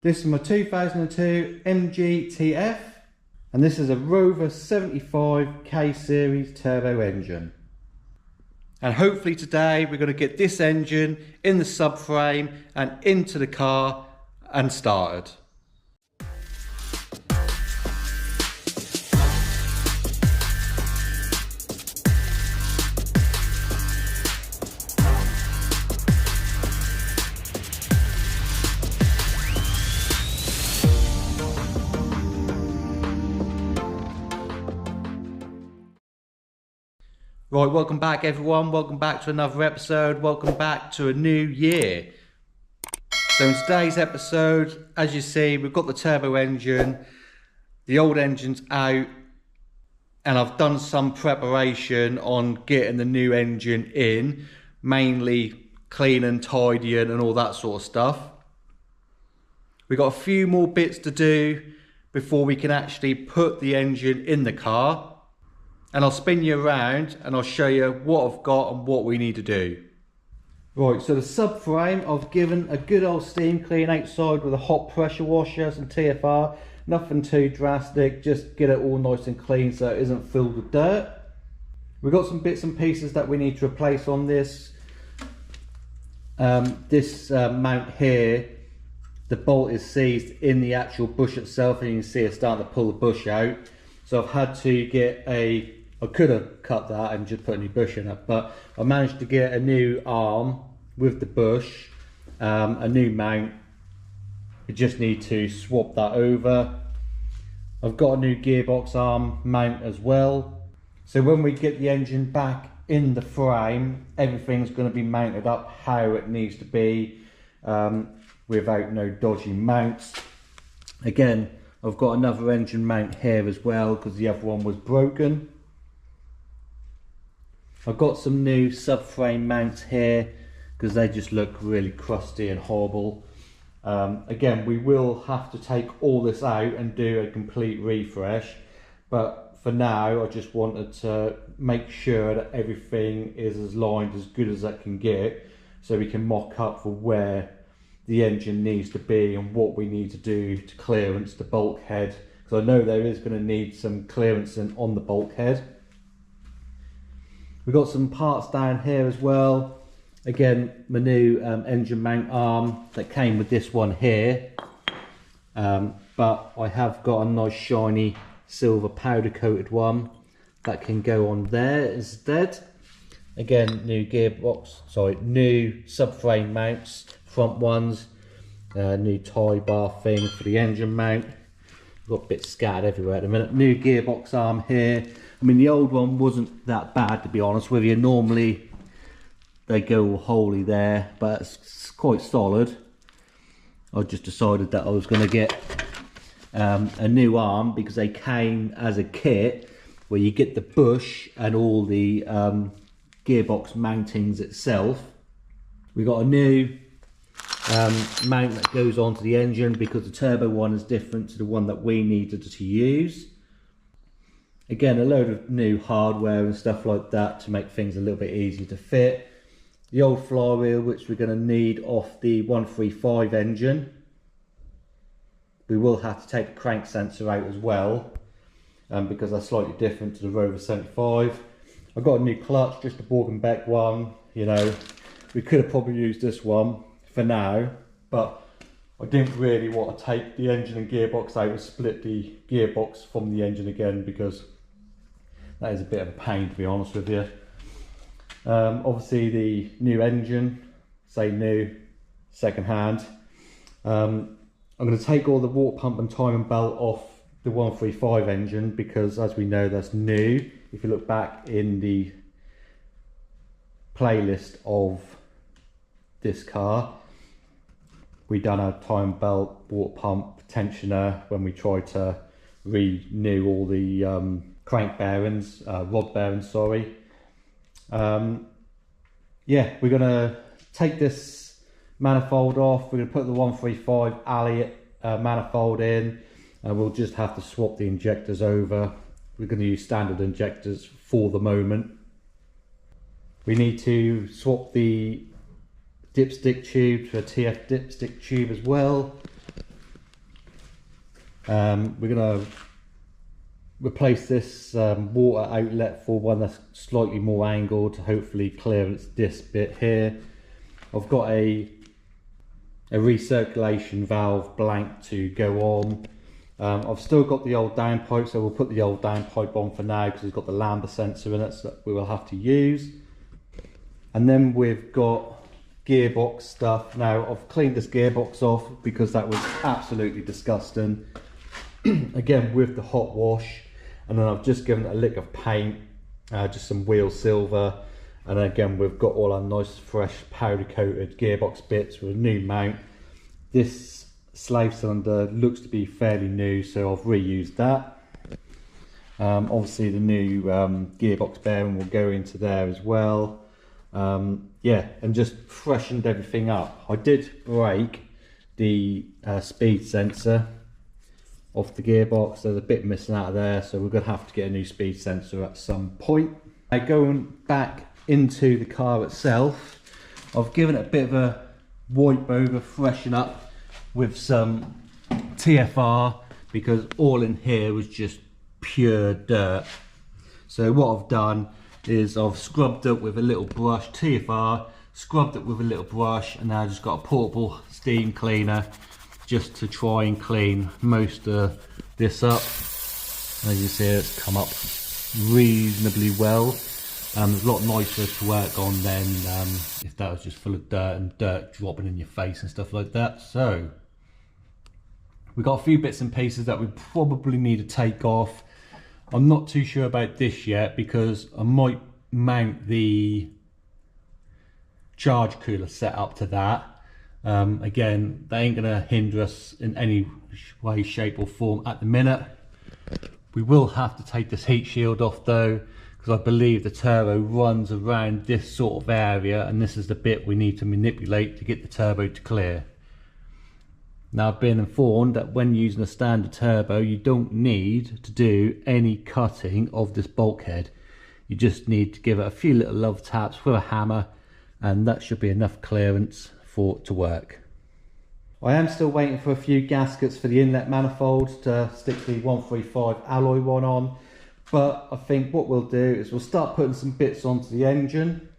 This is my 2002 MGTF, and this is a Rover 75 K series turbo engine. And hopefully today we're going to get this engine in the subframe and into the car and started. Right, welcome back everyone, welcome back to another episode, welcome back to a new year. So in today's episode, as you see, we've got the turbo engine, the old engine's out, and I've done some preparation on getting the new engine in, mainly cleaning, tidying and all that sort of stuff. We've got a few more bits to do before we can actually put the engine in the car. And I'll spin you around and I'll show you what I've got and what we need to do. Right, so the subframe, I've given a good old steam clean outside with a hot pressure washer, some TFR, nothing too drastic, just get it all nice and clean so it isn't filled with dirt. We've got some bits and pieces that we need to replace on this. Mount here, the bolt is seized in the actual bush itself and you can see it's starting to pull the bush out. So I've had to get I could have cut that and just put a new bush in it, but I managed to get a new arm with the bush, a new mount. I just need to swap that over. I've got a new gearbox arm mount as well. So when we get the engine back in the frame, everything's going to be mounted up how it needs to be, without no dodgy mounts. Again, I've got another engine mount here as well because the other one was broken. I've got some new subframe mounts here because they just look really crusty and horrible. Again, we will have to take all this out and do a complete refresh, but for now I just wanted to make sure that everything is as lined as good as I can get so we can mock up for where the engine needs to be and what we need to do to clearance the bulkhead, because I know there is going to need some clearancing on the bulkhead. We've got some parts down here as well. Again, my new engine mount arm that came with this one here, but I have got a nice shiny silver powder coated one that can go on there instead. Again, new subframe mounts, front ones, new tie bar thing for the engine mount. Got bits scattered everywhere at the minute. New gearbox arm here. I mean, the old one wasn't that bad, to be honest with you. Normally they go all holy there, but it's quite solid. I just decided that I was going to get a new arm because they came as a kit where you get the bush and all the gearbox mountings itself. We got a new mount that goes onto the engine because the turbo one is different to the one that we needed to use. Again, a load of new hardware and stuff like that to make things a little bit easier to fit. The old flywheel, which we're going to need off the 135 engine. We will have to take the crank sensor out as well, because that's slightly different to the Rover 75. I've got a new clutch, just a Borg and Beck one. You know, we could have probably used this one for now, but I didn't really want to take the engine and gearbox out and split the gearbox from the engine again, because that is a bit of a pain, to be honest with you. Obviously the new engine, say new, second hand. I'm going to take all the water pump and timing belt off the 135 engine because, as we know, that's new. If you look back in the playlist of this car, we done a time belt, water pump, tensioner when we tried to renew all the crank bearings, rod bearings, sorry. Yeah, we're going to take this manifold off. We're going to put the 135 alley manifold in, and we'll just have to swap the injectors over. We're going to use standard injectors for the moment. We need to swap the dipstick tube to a TF dipstick tube as well. We're going to replace this water outlet for one that's slightly more angled to hopefully clearance this bit here. I've got a recirculation valve blank to go on. I've still got the old downpipe, so we'll put the old downpipe on for now because it's got the lambda sensor in it, so that we will have to use. And then we've got gearbox stuff. Now I've cleaned this gearbox off because that was absolutely disgusting. Again with the hot wash, and then I've just given it a lick of paint, just some wheel silver, and then again we've got all our nice fresh powder coated gearbox bits with a new mount. This slave cylinder looks to be fairly new, so I've reused that. Obviously the new gearbox bearing will go into there as well. Yeah, and just freshened everything up. I did break the speed sensor off the gearbox. There's a bit missing out of there, so we're going to have to get a new speed sensor at some point. Now going back into the car itself, I've given it a bit of a wipe over, freshen up with some TFR, because all in here was just pure dirt. So what I've done is I've scrubbed it with a little brush, TFR, scrubbed it with a little brush, and now I've just got a portable steam cleaner just to try and clean most of this up. As you see, it's come up reasonably well. It's a lot nicer to work on than if that was just full of dirt and dirt dropping in your face and stuff like that. So we've got a few bits and pieces that we probably need to take off. I'm not too sure about this yet because I might mount the charge cooler set up to that. Again, that ain't gonna hinder us in any way, shape or form at the minute. We will have to take this heat shield off though, because I believe the turbo runs around this sort of area, and this is the bit we need to manipulate to get the turbo to clear. Now I've been informed that when using a standard turbo you don't need to do any cutting of this bulkhead. You just need to give it a few little love taps with a hammer, and that should be enough clearance for it to work. I am still waiting for a few gaskets for the inlet manifold to stick the 135 alloy one on, but I think what we'll do is we'll start putting some bits onto the engine.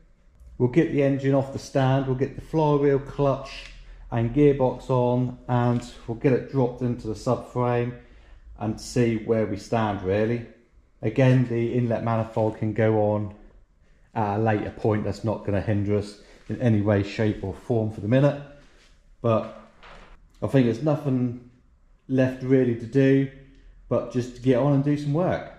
We'll get the engine off the stand, we'll get the flywheel, clutch and gearbox on, and we'll get it dropped into the subframe and see where we stand really. Again, the inlet manifold can go on at a later point. That's not going to hinder us in any way, shape or form for the minute, but I think there's nothing left really to do but just to get on and do some work.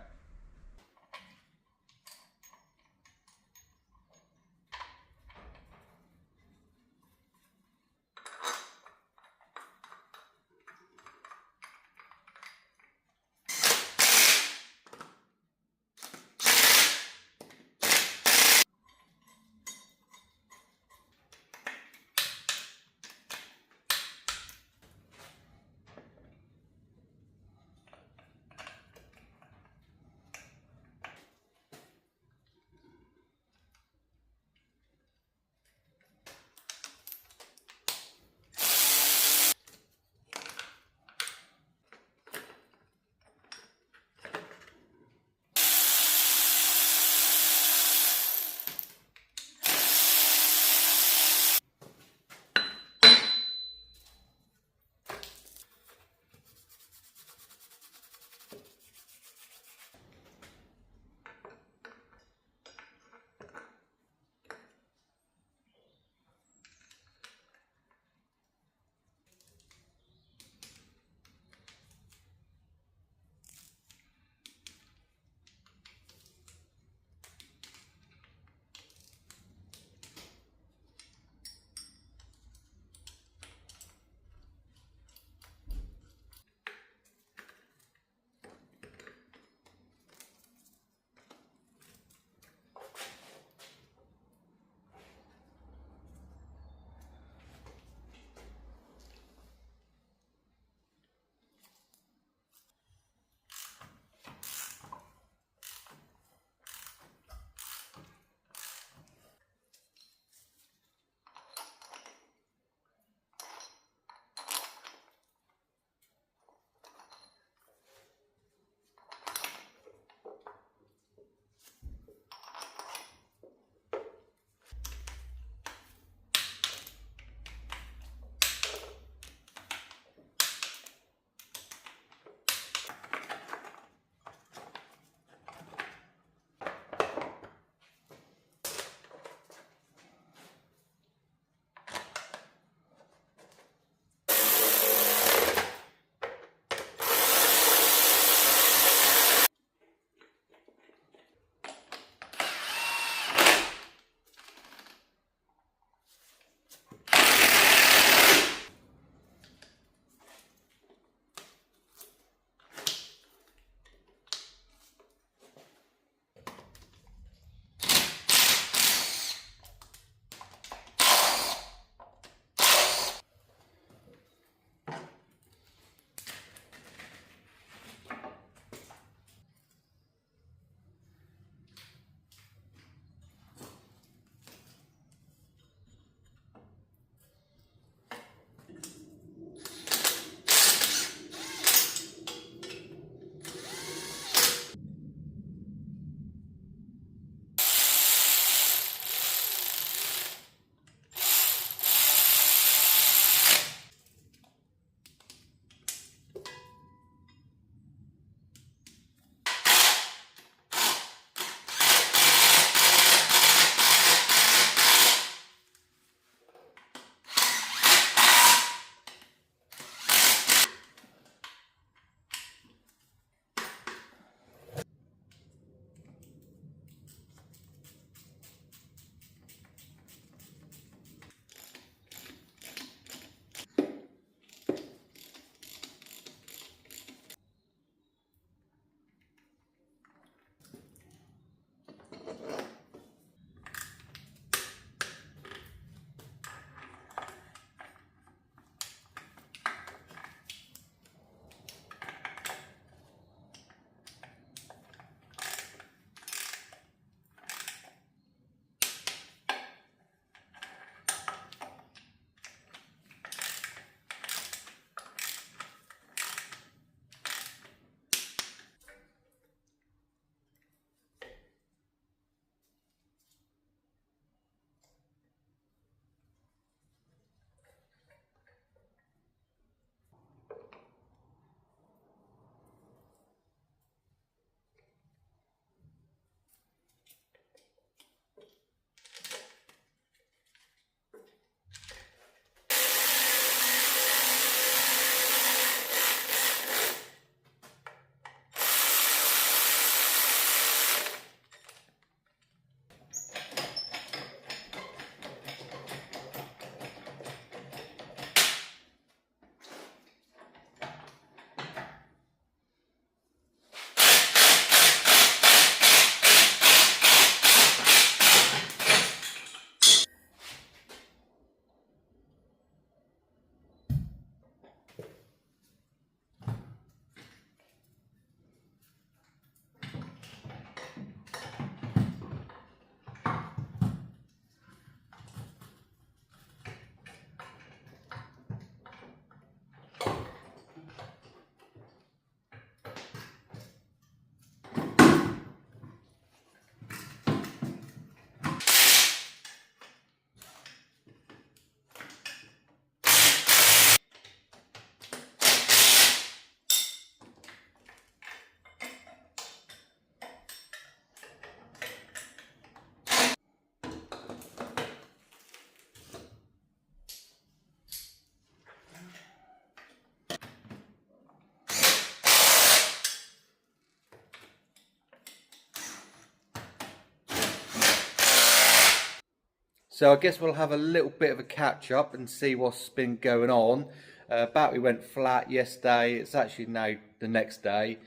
So I guess we'll have a little bit of a catch up and see what's been going on. Battery went flat yesterday. It's actually now the next day.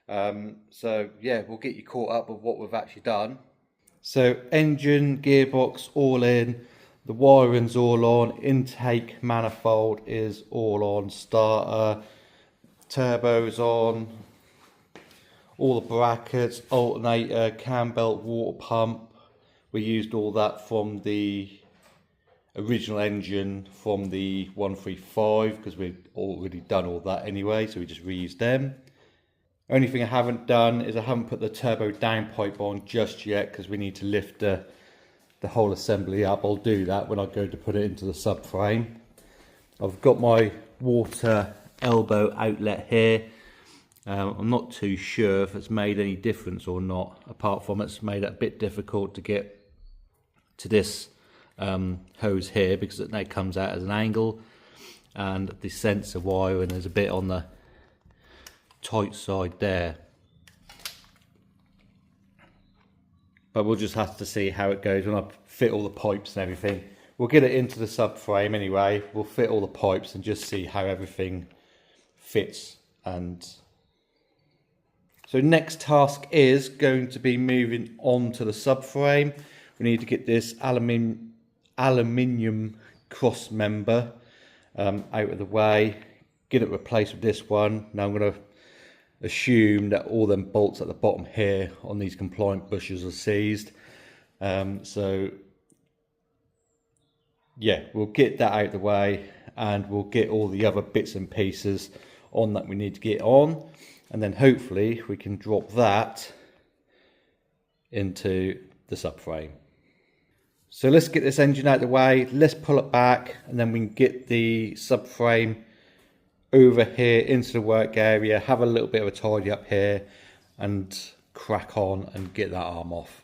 So yeah, we'll get you caught up with what we've actually done. So engine, gearbox all in, the wiring's all on, intake manifold is all on, starter, turbo's on, all the brackets, alternator, cam belt, water pump. We used all that from the original engine from the 135 because we'd already done all that anyway, so we just reused them. Only thing I haven't done is I haven't put the turbo downpipe on just yet because we need to lift the whole assembly up. I'll do that when I go to put it into the subframe. I've got my water elbow outlet here. I'm not too sure if it's made any difference or not, apart from it's made it a bit difficult to get to this hose here because it now comes out as an angle, and the sensor wiring is a bit on the tight side there. But we'll just have to see how it goes when I fit all the pipes and everything. We'll get it into the subframe anyway. We'll fit all the pipes and just see how everything fits. And so next task is going to be moving on to the subframe. We need to get this aluminium cross member out of the way, get it replaced with this one. Now I'm going to assume that all them bolts at the bottom here on these compliant bushes are seized. So yeah, we'll get that out of the way and we'll get all the other bits and pieces on that we need to get on, and then hopefully we can drop that into the subframe. So let's get this engine out of the way, let's pull it back, and then we can get the subframe over here into the work area, have a little bit of a tidy up here and crack on and get that arm off.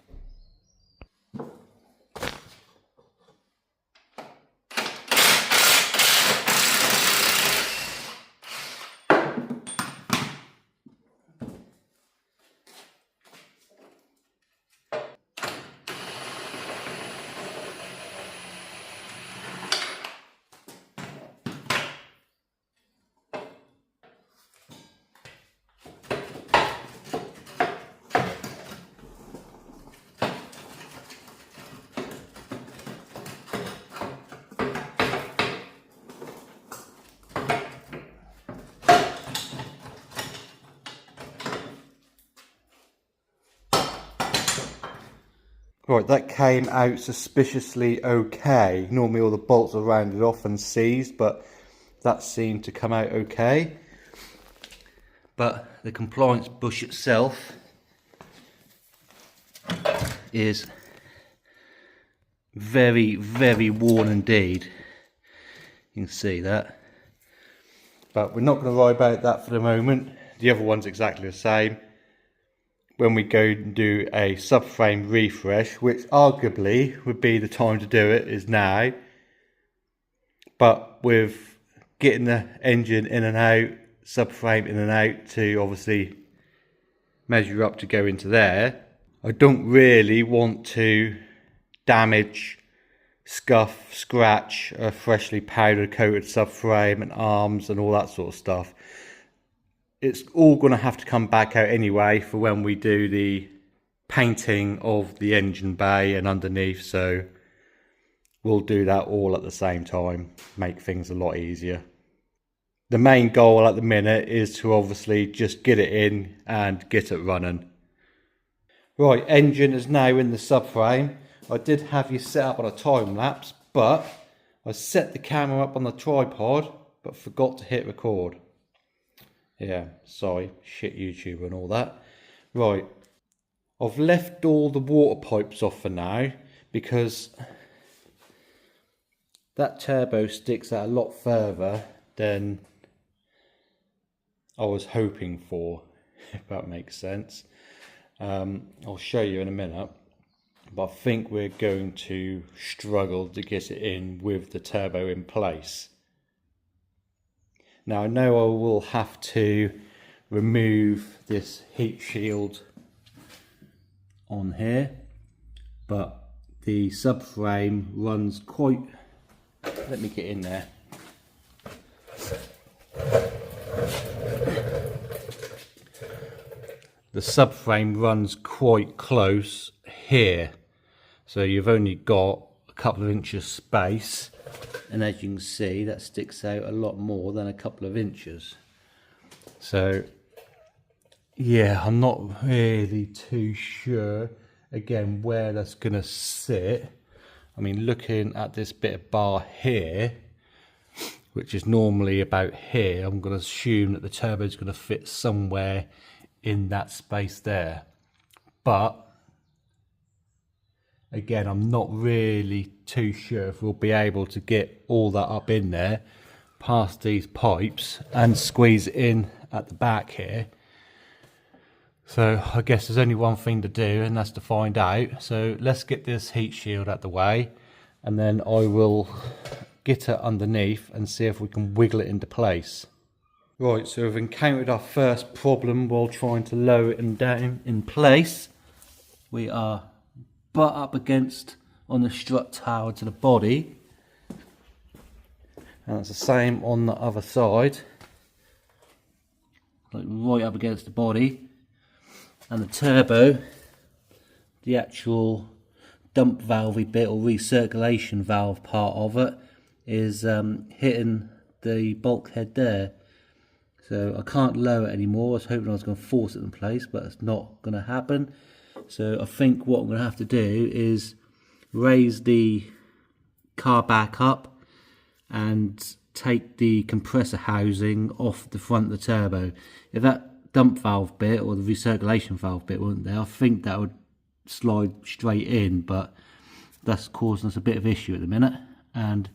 Right, that came out suspiciously okay. Normally all the bolts are rounded off and seized, but that seemed to come out okay. But the compliance bush itself is very, very worn indeed. You can see that. But we're not going to worry about that for the moment. The other one's exactly the same. When we go and do a subframe refresh, which arguably would be the time to do it, is now. But with getting the engine in and out, subframe in and out to obviously measure up to go into there, I don't really want to damage, scuff, scratch a freshly powder coated subframe and arms and all that sort of stuff. It's all going to have to come back out anyway for when we do the painting of the engine bay and underneath, so we'll do that all at the same time, make things a lot easier. The main goal at the minute is to obviously just get it in and get it running. Right, engine is now in the subframe. I did have you set up on a time lapse, but I set the camera up on the tripod but forgot to hit record. Yeah, sorry, shit YouTube and all that. Right, I've left all the water pipes off for now because that turbo sticks out a lot further than I was hoping for, if that makes sense. I'll show you in a minute, but I think we're going to struggle to get it in with the turbo in place. Now I know I will have to remove this heat shield on here, but the subframe runs quite, let me get in there. The subframe runs quite close here, so you've only got a couple of inches space, and as you can see that sticks out a lot more than a couple of inches. So yeah, I'm not really too sure again where that's going to sit. I mean, looking at this bit of bar here, which is normally about here, I'm going to assume that the turbo is going to fit somewhere in that space there. But again, I'm not really too sure if we'll be able to get all that up in there past these pipes and squeeze it in at the back here. So I guess there's only one thing to do, and that's to find out. So let's get this heat shield out the way, and then I will get it underneath and see if we can wiggle it into place. Right, so we've encountered our first problem while trying to lower it down in place. We are butt up against on the strut tower to the body, and it's the same on the other side, like right up against the body. And the turbo, the actual dump valve bit or recirculation valve part of it, is hitting the bulkhead there. So I can't lower it anymore. I was hoping I was going to force it in place, but it's not going to happen. So I think what I'm going to have to do is raise the car back up and take the compressor housing off the front of the turbo. If that dump valve bit or the recirculation valve bit wasn't there, I think that would slide straight in, but that's causing us a bit of issue at the minute, and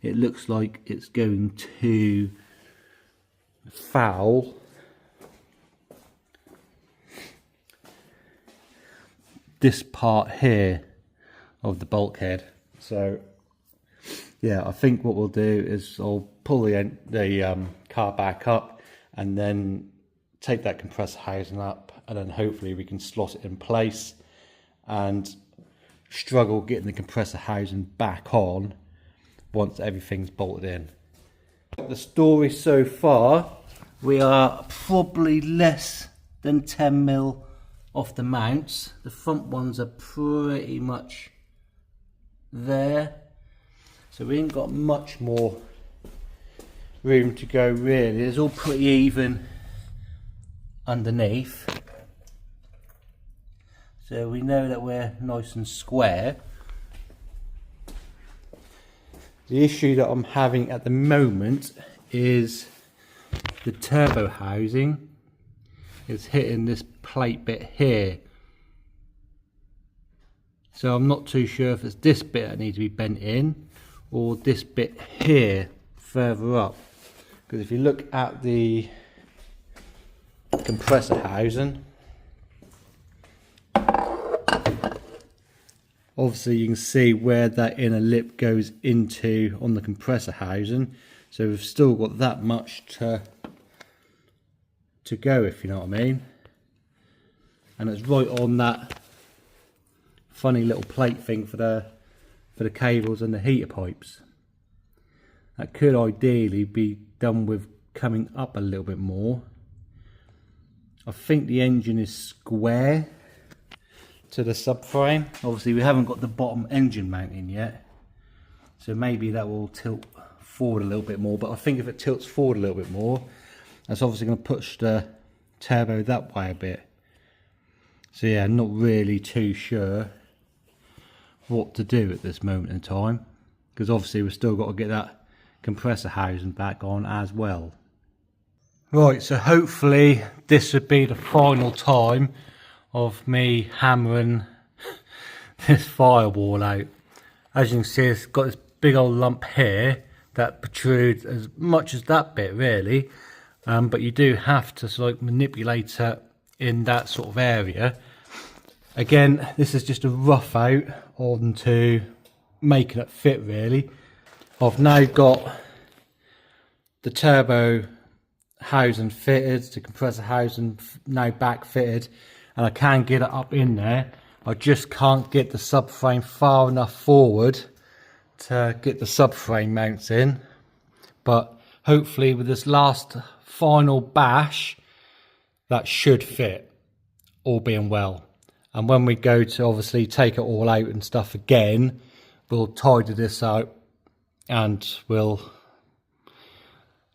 it looks like it's going to foul this part here of the bulkhead. So yeah, I think what we'll do is I'll pull the car back up and then take that compressor housing up, and then hopefully we can slot it in place and struggle getting the compressor housing back on once everything's bolted in. The story so far, we are probably less than 10mm off the mounts. The front ones are pretty much there, so we ain't got much more room to go really. It's all pretty even underneath, so we know that we're nice and square. The issue that I'm having at the moment is the turbo housing is hitting this plate bit here, so I'm not too sure if it's this bit that needs to be bent in or this bit here further up, because if you look at the compressor housing, obviously you can see where that inner lip goes into on the compressor housing, so we've still got that much to go, if you know what I mean. And it's right on that funny little plate thing for the cables and the heater pipes. That could ideally be done with coming up a little bit more. I think the engine is square to the subframe. Obviously we haven't got the bottom engine mount in yet, so maybe that will tilt forward a little bit more, but I think if it tilts forward a little bit more, that's obviously going to push the turbo that way a bit. So yeah, not really too sure what to do at this moment in time, because obviously we've still got to get that compressor housing back on as well. Right, so hopefully this would be the final time of me hammering this firewall out. As you can see, it's got this big old lump here that protrudes as much as that bit really, but you do have to sort of manipulate it in that sort of area. Again, this is just a rough out onto making it fit really. I've now got the turbo housing fitted, the compressor housing now back fitted, and I can get it up in there. I just can't get the subframe far enough forward to get the subframe mounts in. But hopefully with this last final bash, that should fit, all being well. And when we go to obviously take it all out and stuff again, we'll tidy this out, and we'll,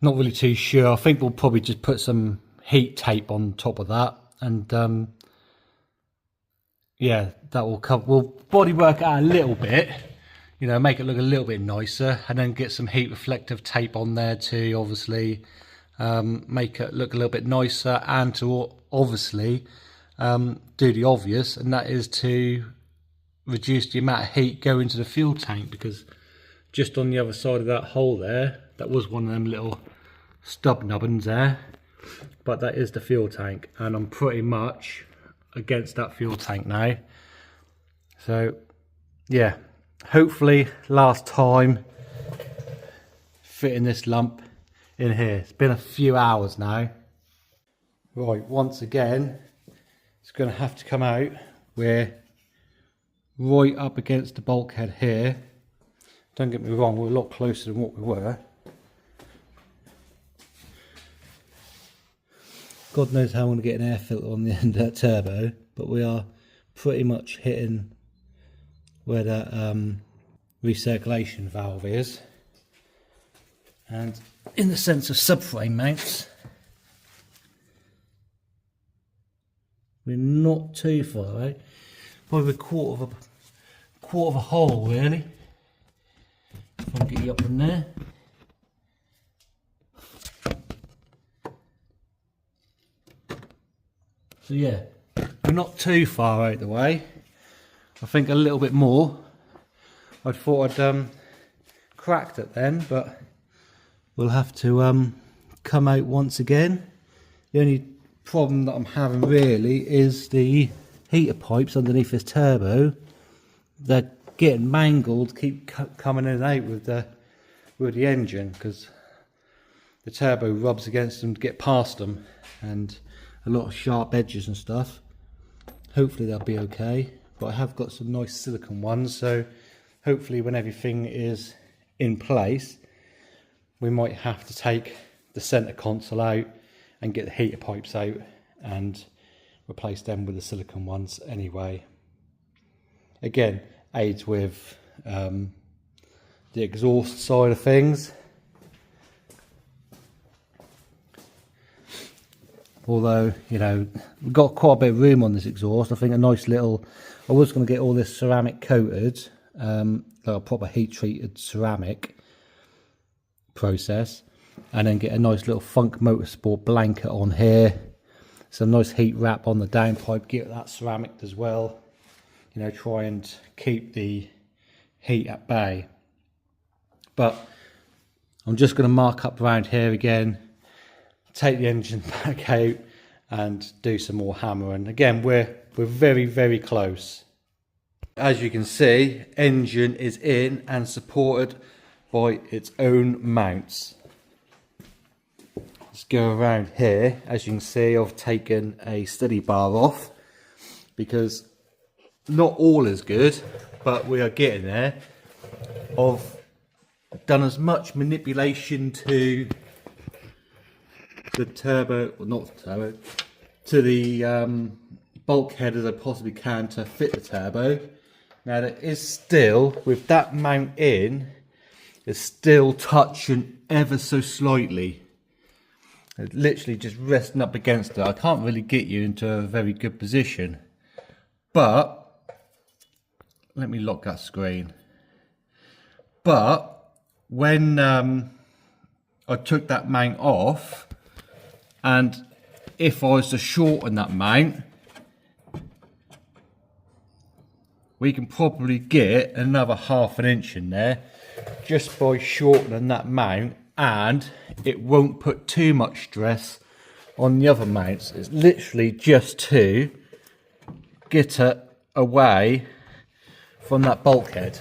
not really too sure, I think we'll probably just put some heat tape on top of that, and yeah, that will cover, we'll bodywork it out a little bit, you know, make it look a little bit nicer, and then get some heat reflective tape on there to obviously make it look a little bit nicer, and to obviously do the obvious, and that is to reduce the amount of heat going into the fuel tank, because just on the other side of that hole there, that was one of them little stub nubbins there, but that is the fuel tank, and I'm pretty much against that fuel tank now. So yeah, hopefully last time fitting this lump in here. It's been a few hours now. Right, once again it's going to have to come out. We're right up against the bulkhead here. Don't get me wrong, we're a lot closer than what we were. God knows how I'm going to get an air filter on the end of that turbo, but we are pretty much hitting where that recirculation valve is. And in the sense of subframe mounts, we're not too far out. Probably a quarter of a hole, really. If I can get you up in there. So yeah, we're not too far out the way. I think a little bit more. I thought I'd cracked it then, but we'll have to come out once again. The only problem that I'm having really is the heater pipes underneath this turbo. They're getting mangled, keep coming in and out with the engine, because the turbo rubs against them to get past them, and a lot of sharp edges and stuff. Hopefully they'll be okay, but I have got some nice silicone ones, so hopefully when everything is in place, we might have to take the centre console out and get the heater pipes out and replace them with the silicone ones anyway. Again, aids with the exhaust side of things. Although, you know, we've got quite a bit of room on this exhaust. I think a nice little, I was going to get all this ceramic coated, like a proper heat treated ceramic process, and then get a nice little Funk Motorsport blanket on here, some nice heat wrap on the downpipe, get that ceramic as well, you know, try and keep the heat at bay. But I'm just going to mark up around here again, take the engine back out and do some more hammering. Again, we're very, very close. As you can see, engine is in and supported by its own mounts. Let's go around here. As you can see, I've taken a steady bar off, because not all is good, but we are getting there. I've done as much manipulation to the turbo, well, not the turbo, to the bulkhead as I possibly can to fit the turbo. Now there is still, with that mount in, it's still touching ever so slightly. It's literally just resting up against it. I can't really get you into a very good position, but let me lock that screen. But when I took that mount off, and if I was to shorten that mount, we can probably get another ½ inch in there just by shortening that mount, and it won't put too much stress on the other mounts. It's literally just to get it away from that bulkhead.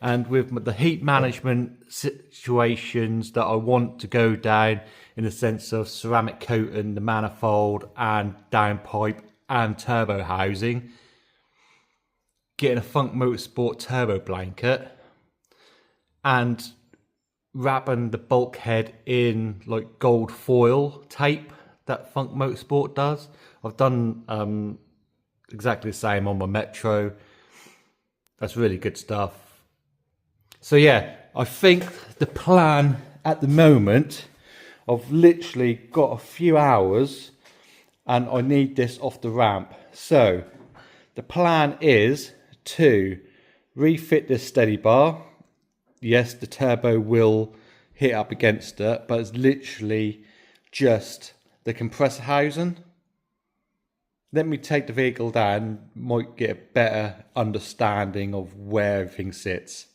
And with the heat management situations that I want to go down, in the sense of ceramic coating the manifold and downpipe and turbo housing, getting a Funk Motorsport turbo blanket and wrapping the bulkhead in like gold foil tape that Funk Motorsport does. I've done exactly the same on my Metro. That's really good stuff. So yeah, I think the plan at the moment, I've literally got a few hours and I need this off the ramp. So the plan is to refit this steady bar. Yes, the turbo will hit up against it, but it's literally just the compressor housing. Let me take the vehicle down, might get a better understanding of where everything sits.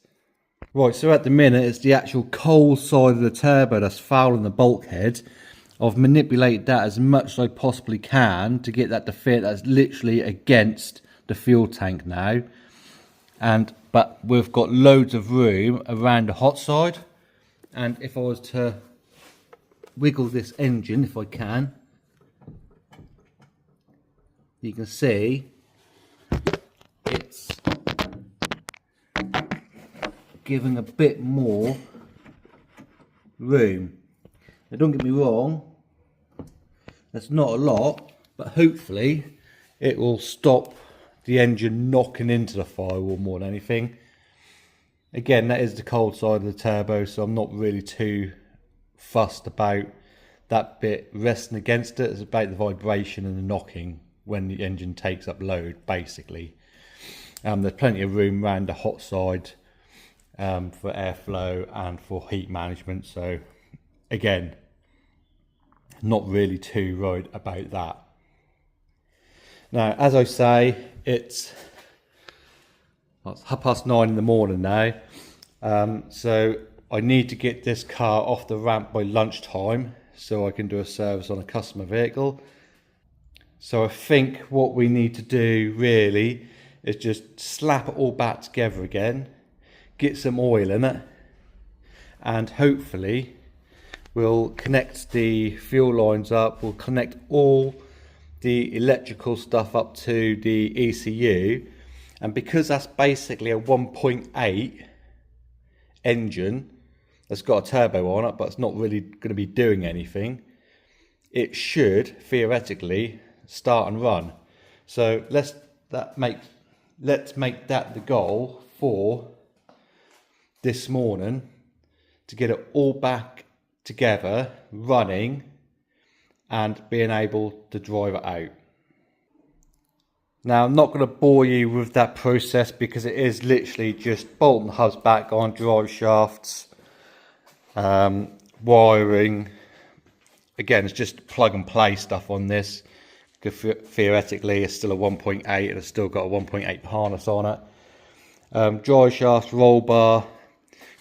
Right, so at the minute it's the actual cold side of the turbo that's fouling the bulkhead. I've manipulated that as much as I possibly can to get that to fit. That's literally against the fuel tank now. But we've got loads of room around the hot side. And if I was to wiggle this engine, if I can, you can see it's giving a bit more room. Now don't get me wrong, that's not a lot, but hopefully it will stop the engine knocking into the firewall more than anything. Again, that is the cold side of the turbo, so I'm not really too fussed about that bit resting against it. It's about the vibration and the knocking when the engine takes up load, basically. There's plenty of room around the hot side for airflow and for heat management, so again, not really too worried about that. Now, as I say, it's 9:30 in the morning now, so I need to get this car off the ramp by lunchtime so I can do a service on a customer vehicle. So I think what we need to do really is just slap it all back together again, get some oil in it, and hopefully we'll connect the fuel lines up, we'll connect all the electrical stuff up to the ECU, and because that's basically a 1.8 engine that's got a turbo on it but it's not really going to be doing anything, it should theoretically start and run. So let's make that the goal for this morning, to get it all back together, running, and being able to drive it out. Now, I'm not going to bore you with that process because it is literally just bolting the hubs back on, drive shafts, wiring. Again, it's just plug and play stuff on this. Theoretically, it's still a 1.8 and it's still got a 1.8 harness on it. Drive shafts, roll bar,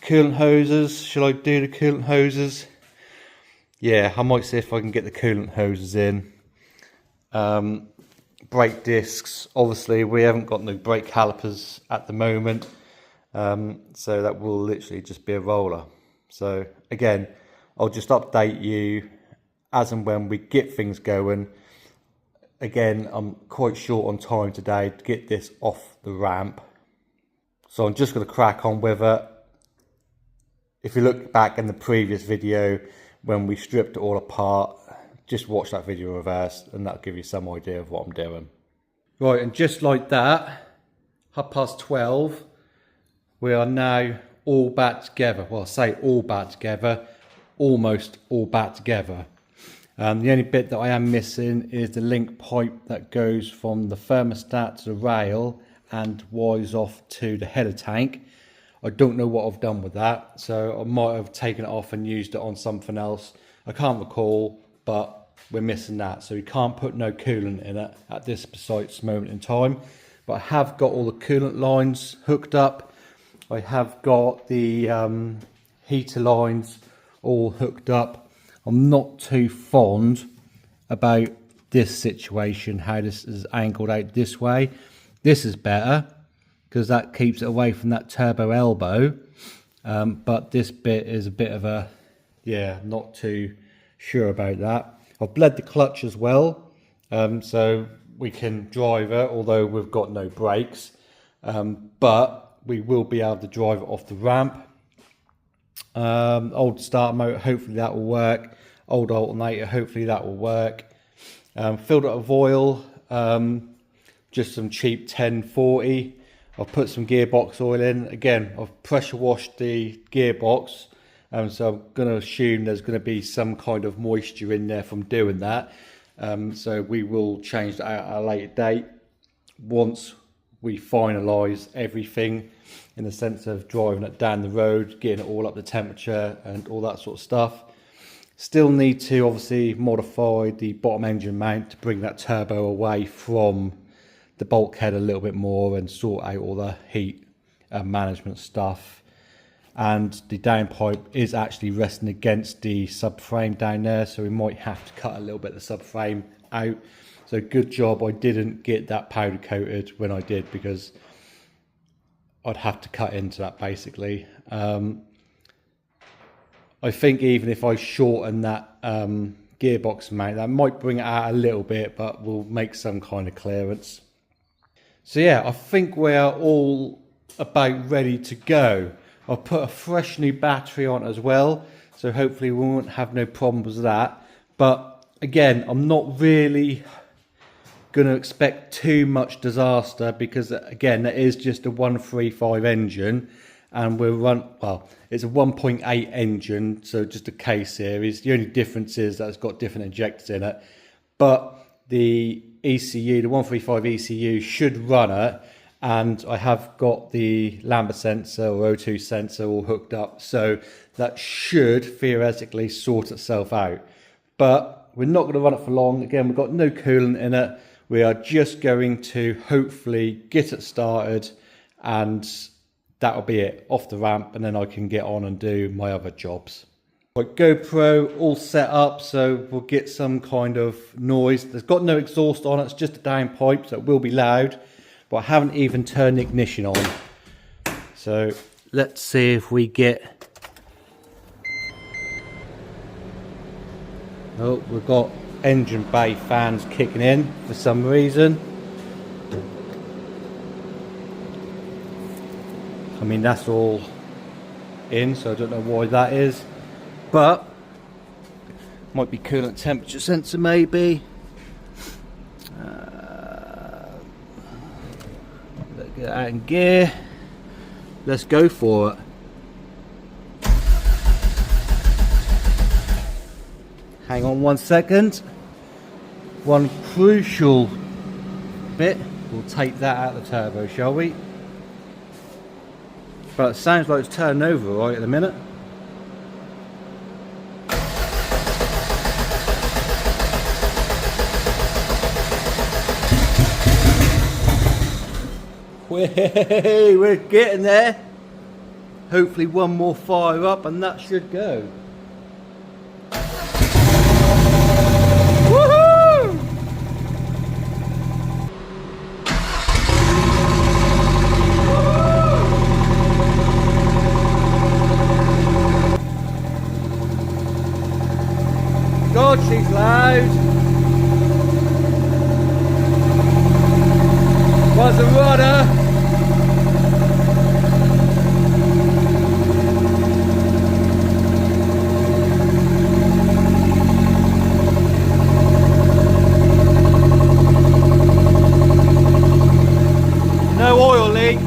coolant hoses. Shall I do the coolant hoses? Yeah, I might see if I can get the coolant hoses in. Brake discs, obviously we haven't got no brake calipers at the moment, so that will literally just be a roller. So again, I'll just update you as and when we get things going. Again, I'm quite short on time today to get this off the ramp, so I'm just going to crack on with it. If you look back in the previous video when we stripped it all apart, just watch that video reversed and that'll give you some idea of what I'm doing. Right, and just like that, 12:30, we are now all back together. Well, I say all back together, almost all back together. The only bit that I am missing is the link pipe that goes from the thermostat to the rail and wires off to the header tank. I don't know what I've done with that, so I might have taken it off and used it on something else. I can't recall, but we're missing that, so we can't put no coolant in it at this precise moment in time. But I have got all the coolant lines hooked up. I have got the heater lines all hooked up. I'm not too fond about this situation, how this is angled out this way. This is better because that keeps it away from that turbo elbow, but this bit is a bit of a, yeah, not too sure about that. I've bled the clutch as well, so we can drive it, although we've got no brakes. but we will be able to drive it off the ramp. Old starter motor, hopefully that will work. Old alternator, hopefully that will work. Filled it with oil, just some cheap 1040. I've put some gearbox oil in. Again, I've pressure washed the gearbox, so I'm going to assume there's going to be some kind of moisture in there from doing that. So we will change that out at a later date once we finalise everything, in the sense of driving it down the road, getting it all up to temperature and all that sort of stuff. Still need to obviously modify the bottom engine mount to bring that turbo away from the bulkhead a little bit more and sort out all the heat management stuff. And the downpipe is actually resting against the subframe down there, so we might have to cut a little bit of the subframe out. So good job I didn't get that powder coated when I did, because I'd have to cut into that basically. I think even if I shorten that gearbox mount, that might bring it out a little bit, but we'll make some kind of clearance. So yeah, I think we're all about ready to go. I've put a fresh new battery on as well, so hopefully we won't have no problems with that. But again, I'm not really going to expect too much disaster, because again, that is just a 135 engine, and it's a 1.8 engine, so just a K series. The only difference is that it's got different injectors in it, but the ECU, the 135 ECU should run it, and I have got the lambda sensor or O2 sensor all hooked up, so that should theoretically sort itself out. But we're not going to run it for long. Again, we've got no coolant in it. We are just going to hopefully get it started, and that'll be it, off the ramp, and then I can get on and do my other jobs. Right, GoPro all set up, so we'll get some kind of noise. There's got no exhaust on it, it's just a downpipe, so it will be loud, but I haven't even turned the ignition on. So let's see if we get... Oh, we've got engine bay fans kicking in for some reason. I mean, that's all in, so I don't know why that is, but might be coolant temperature sensor maybe. Let's get out in gear. Let's go for it. Hang on 1 second. One crucial bit. We'll take that out of the turbo, shall we? But it sounds like it's turning over right at the minute. We're getting there. Hopefully one more fire up and that should go. God, she's loud. Was a rudder. No oil leaks.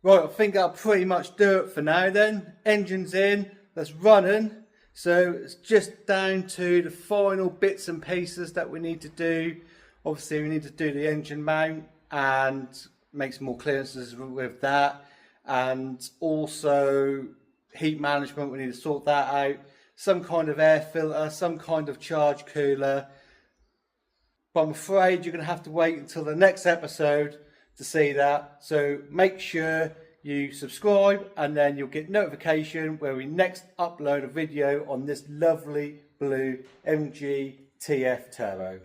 Right, I think that'll pretty much do it for now then. Engine's in, that's running. So it's just down to the final bits and pieces that we need to do. Obviously we need to do the engine mount and make some more clearances with that. And also heat management, we need to sort that out. Some kind of air filter, some kind of charge cooler. But I'm afraid you're going to have to wait until the next episode to see that. So make sure you subscribe, and then you'll get notification where we next upload a video on this lovely blue MGTF turbo.